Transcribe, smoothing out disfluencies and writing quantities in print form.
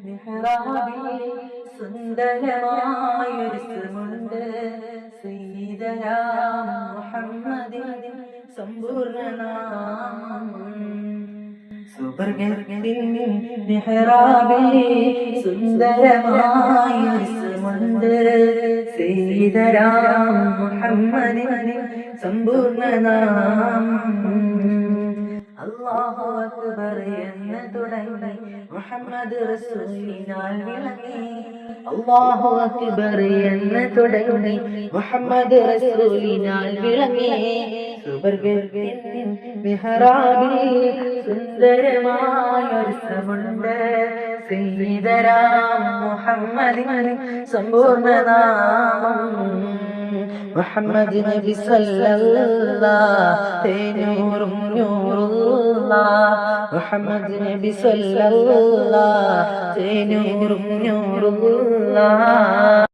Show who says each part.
Speaker 1: മിഹ്റാബിൽ സുന്ദരമായൊരു സ്മുണ്ട് സയ്യിദനാ മുഹമ്മദിൻ സമ്പൂർണ്ണനാമം. സുബർഗത്തിൻ മിഹ്റാബിൽ സുന്ദരമായൊരു സ്മുണ്ട് സയ്യിദനാ മുഹമ്മദിൻ സമ്പൂർണ്ണനാമം. അല്ലാഹു അക്ബർ എന്ന് തുടങ്ങി മുഹമ്മദ് റസൂലിനാൽ വിളങ്ങി. അല്ലാഹു അക്ബർ എന്ന് തുടങ്ങി മുഹമ്മദ് റസൂലിനാൽ വിളങ്ങി. സുബർഗത്തിൻ മിഹ്റാബിൽ സുന്ദരമായൊരു സ്മുണ്ട് സയ്യിദനാ മുഹമ്മദിൻ സമ്പൂർണ്ണനാമം. മുഹമ്മദ് നബി സല്ലല്ലാഹു നൂറും നൂറുല്ലാഹ്. മുഹമ്മദ് നബി സല്ലല്ലാഹു നൂറും നൂറുല്ലാഹ്.